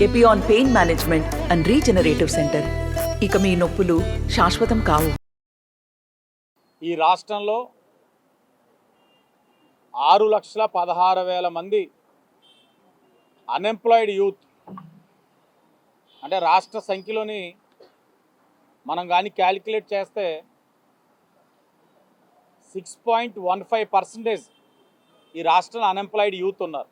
Epione pain management and regenerative centre. ఇక మీ నొప్పులు శాశ్వతం కావు. ఈ రాష్ట్రంలో 6,16,000 మంది అన్ఎంప్లాయిడ్ యూత్, అంటే రాష్ట్ర సంఖ్యలోని మనం కానీ క్యాలిక్యులేట్ చేస్తే 6.15% ఈ రాష్ట్రంలో అన్ఎంప్లాయిడ్ యూత్ ఉన్నారు.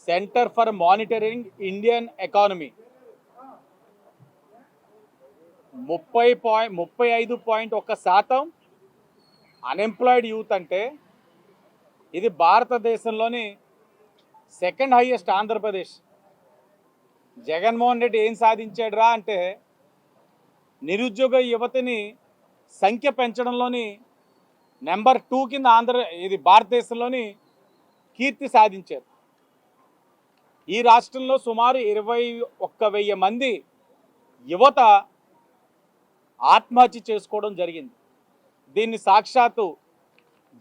Centre for monitoring Indian economy 35.1% unemployed youth అంటే ఇది భారతదేశంలోని సెకండ్ హైయెస్ట్. ఆంధ్రప్రదేశ్ జగన్మోహన్ రెడ్డి ఏం సాధించాడురా అంటే నిరుద్యోగ యువతిని సంఖ్య పెంచడంలోని నెంబర్ 2 కింద ఇది భారతదేశంలోని కీర్తి సాధించారు. ఈ రాష్ట్రంలో సుమారు 21,000 మంది యువత ఆత్మహత్య చేసుకోవడం జరిగింది. దీన్ని సాక్షాత్తు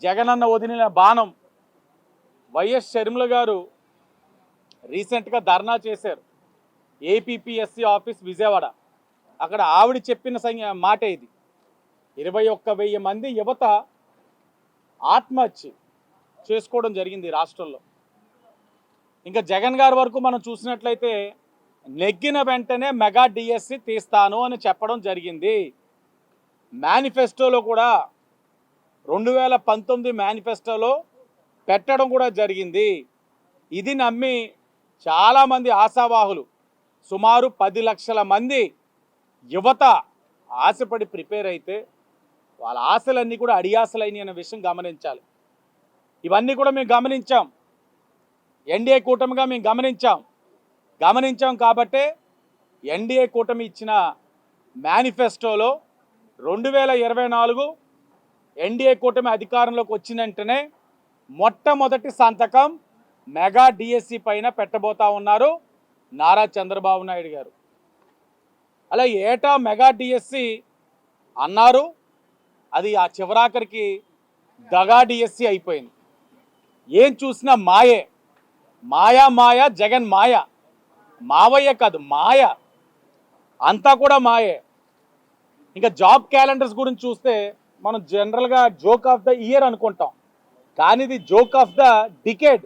జగనన్న వదిలిన బాణం వైఎస్ షర్మిల గారు రీసెంట్గా ధర్నా చేశారు ఏపీపీఎస్సీ ఆఫీస్ విజయవాడ. అక్కడ ఆవిడ చెప్పిన మాట ఇది. 21,000 మంది యువత ఆత్మహత్య చేసుకోవడం జరిగింది రాష్ట్రంలో. ఇంకా జగన్ గారి వరకు మనం చూసినట్లయితే నెగ్గిన వెంటనే మెగా డిఎస్సి తీస్తాను అని చెప్పడం జరిగింది. మేనిఫెస్టోలో కూడా 2019 మేనిఫెస్టోలో పెట్టడం కూడా జరిగింది. ఇది నమ్మి చాలామంది ఆశావాహులు సుమారు 10 లక్షల మంది యువత ఆశపడి ప్రిపేర్ అయితే వాళ్ళ ఆశలన్నీ కూడా అడియాసలైనవి అనే విషయం గమనించాలి. ఇవన్నీ కూడా మేము గమనించాం. ఎన్డీఏ కూటమిగా మేము గమనించాం కాబట్టే ఎన్డీఏ కూటమి ఇచ్చిన మేనిఫెస్టోలో 2024 ఎన్డీఏ కూటమి అధికారంలోకి వచ్చిన వెంటనే మొట్టమొదటి సంతకం మెగా డిఎస్సి పైన పెట్టబోతా ఉన్నారు నారా చంద్రబాబు నాయుడు గారు. అలా ఏటా మెగా డిఎస్సి అన్నారు, అది ఆ చివరాఖరికి దగా డిఎస్సి అయిపోయింది. ఏం చూసినా మాయే, మాయా జగన్ మావయ్య కాదు మాయ, అంతా కూడా మాయే. ఇంకా జాబ్ క్యాలెండర్స్ గురించి చూస్తే మనం జనరల్గా జోక్ ఆఫ్ ద ఇయర్ అనుకుంటాం, కానీ ఇది జోక్ ఆఫ్ ద డికేడ్.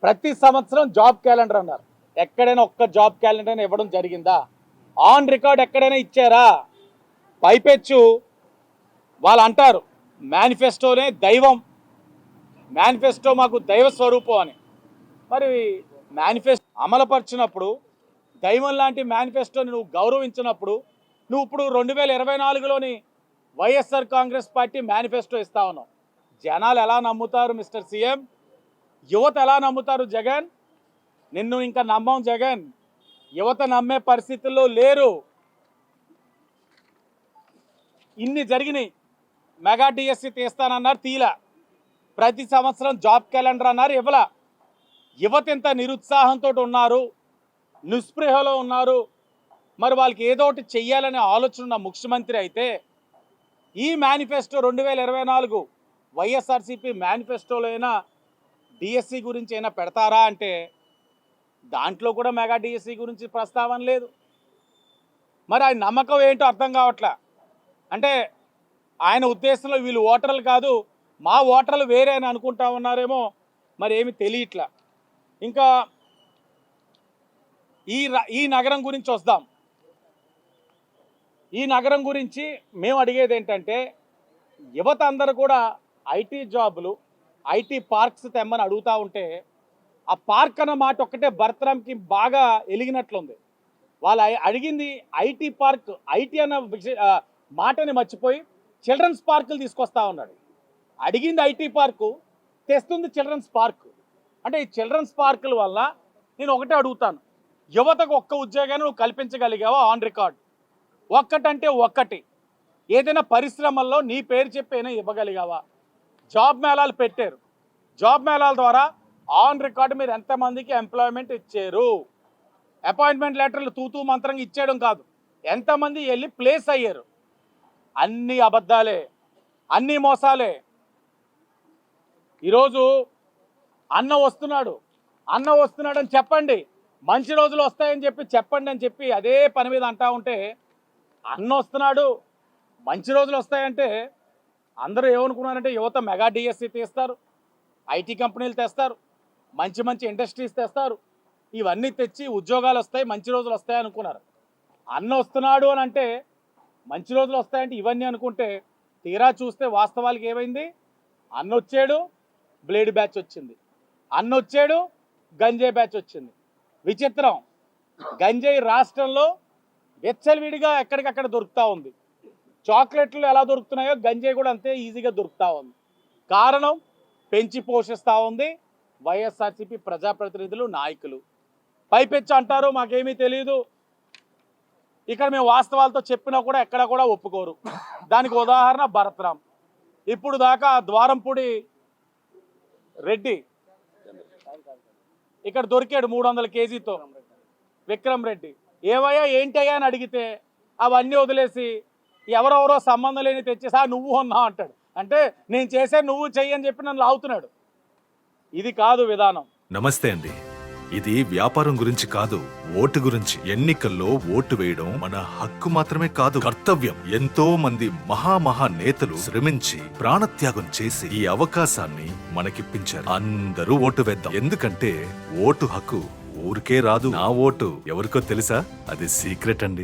ప్రతి సంవత్సరం జాబ్ క్యాలెండర్ అన్నారు. ఎక్కడైనా ఒక్క జాబ్ క్యాలెండర్ అయినా ఇవ్వడం జరిగిందా? ఆన్ రికార్డ్ ఎక్కడైనా ఇచ్చారా? పైపెచ్చు వాళ్ళు అంటారు మేనిఫెస్టోనే దైవం, మేనిఫెస్టో మాకు దైవ స్వరూపం అని. మరి మేనిఫెస్టో అమలుపరిచినప్పుడు దైవం లాంటి మేనిఫెస్టోని నువ్వు గౌరవించినప్పుడు నువ్వు ఇప్పుడు 2024లోని వైఎస్ఆర్ కాంగ్రెస్ పార్టీ మేనిఫెస్టో ఇస్తా ఉన్నావు. జనాలు ఎలా నమ్ముతారు మిస్టర్ సీఎం? యువత ఎలా నమ్ముతారు జగన్? నిన్ను ఇంకా నమ్మం జగన్. యువత నమ్మే పరిస్థితుల్లో లేరు. ఇన్ని జరిగినాయి. మెగా డిఎస్సి తీస్తానన్నారు, తీలా. ప్రతి సంవత్సరం జాబ్ క్యాలెండర్ అన్నారు, ఇవ్వలా. యువత ఎంత నిరుత్సాహంతో ఉన్నారు, నిస్పృహలో ఉన్నారు. మరి వాళ్ళకి ఏదో ఒకటి చెయ్యాలనే ఆలోచన ఉన్న ముఖ్యమంత్రి అయితే ఈ మేనిఫెస్టో 2024 వైఎస్ఆర్సీపీ మేనిఫెస్టోలో అయినా డిఎస్సి గురించి అయినా పెడతారా అంటే దాంట్లో కూడా మెగా డిఎస్సి గురించి ప్రస్తావన లేదు. మరి ఆయన నమ్మకం ఏంటో అర్థం కావట్లే. అంటే ఆయన ఉద్దేశంలో వీళ్ళు ఓటర్లు కాదు, మా ఓటర్లు వేరే అని అనుకుంటా ఉన్నారేమో, మరి ఏమి తెలియట్లా. ఇంకా ఈ నగరం గురించి వద్దాం. ఈ నగరం గురించి మేము అడిగేది ఏంటంటే యువత అందరూ కూడా ఐటీ జాబులు, ఐటీ పార్క్స్ తెమ్మని అడుగుతూ ఉంటే ఆ పార్క్ అన్న మాట ఒక్కటే భరతరామ్కి బాగా ఎలిగినట్లుంది. వాళ్ళు అడిగింది ఐటీ పార్క్, ఐటీ అన్న మాటని మర్చిపోయి చిల్డ్రన్స్ పార్కులు తీసుకొస్తా ఉన్నాడు. అడిగింది ఐటీ పార్కు, తెస్తుంది చిల్డ్రన్స్ పార్కు. అంటే ఈ చిల్డ్రన్స్ పార్కుల వల్ల నేను ఒకటే అడుగుతాను, యువతకు ఒక్క ఉద్యోగాన్ని నువ్వు కల్పించగలిగావా ఆన్ రికార్డ్? ఒక్కటంటే ఒక్కటి ఏదైనా పరిశ్రమల్లో నీ పేరు చెప్పైనా ఇవ్వగలిగావా? జాబ్ మేళాలు పెట్టారు, జాబ్ మేళాల ద్వారా ఆన్ రికార్డు మీరు ఎంతమందికి ఎంప్లాయ్మెంట్ ఇచ్చారు? అపాయింట్మెంట్ లెటర్లు తూతూ మంత్రంగా ఇచ్చేయడం కాదు, ఎంతమంది వెళ్ళి ప్లేస్ అయ్యారు? అన్ని అబద్ధాలే, అన్ని మోసాలే. ఈరోజు అన్న వస్తున్నాడని చెప్పండి, మంచి రోజులు వస్తాయని చెప్పి చెప్పండి అని చెప్పి అదే పని మీద అంటా ఉంటే అన్న వస్తున్నాడు మంచి రోజులు వస్తాయంటే అందరూ ఏమనుకున్నారంటే యువత మెగా డిఎస్సి తీస్తారు, ఐటీ కంపెనీలు తెస్తారు, మంచి మంచి ఇండస్ట్రీస్ తెస్తారు, ఇవన్నీ తెచ్చి ఉద్యోగాలు వస్తాయి, మంచి రోజులు వస్తాయి అనుకున్నారు. అన్న వస్తున్నాడు అని అంటే మంచి రోజులు వస్తాయంటే ఇవన్నీ అనుకుంటే తీరా చూస్తే వాస్తవాలకి ఏమైంది? అన్న వచ్చాడు, బ్లేడ్ బ్యాచ్ వచ్చింది, అన్న వచ్చాడు, గంజాయి బ్యాచ్ వచ్చింది. విచిత్రం, గంజాయి రాష్ట్రంలో వెచ్చలవిడిగా ఎక్కడికక్కడ దొరుకుతూ ఉంది. చాక్లెట్లు ఎలా దొరుకుతున్నాయో గంజాయి కూడా అంతే ఈజీగా దొరుకుతూ ఉంది. కారణం పెంచి పోషిస్తూ ఉంది వైఎస్ఆర్సీపీ ప్రజాప్రతినిధులు, నాయకులు. పైపెచ్చి అంటారు మాకేమీ తెలియదు, ఇక్కడ మేము వాస్తవాలతో చెప్పినా కూడా ఎక్కడ కూడా ఒప్పుకోరు. దానికి ఉదాహరణ భరత్రామ్. ఇప్పుడు దాకా ద్వారంపూడి రెడ్డి ఇక్కడ దొరికాడు 300 కేజీతో, విక్రమ్ రెడ్డి. ఏవయ్యా ఏంటయ్యా అని అడిగితే అవన్నీ వదిలేసి ఎవరెవరో సంబంధం లేని తెచ్చేసా నువ్వు ఉన్నావు అంటాడు. అంటే నేను చేసే నువ్వు చెయ్యని చెప్పి నన్ను లాగుతున్నాడు. ఇది కాదు విధానం. నమస్తే అండి. ఇది వ్యాపారం గురించి కాదు, ఓటు గురించి. ఎన్నికల్లో ఓటు వేయడం మన హక్కు మాత్రమే కాదు, కర్తవ్యం. ఎంతో మంది మహా నేతలు శ్రమించి ప్రాణత్యాగం చేసి ఈ అవకాశాన్ని మనకిప్పించారు. అందరూ ఓటు వేద్దాం. ఎందుకంటే ఓటు హక్కు ఊరికే రాదు. నా ఓటు ఎవరికో తెలుసా? అది సీక్రెట్ అండి.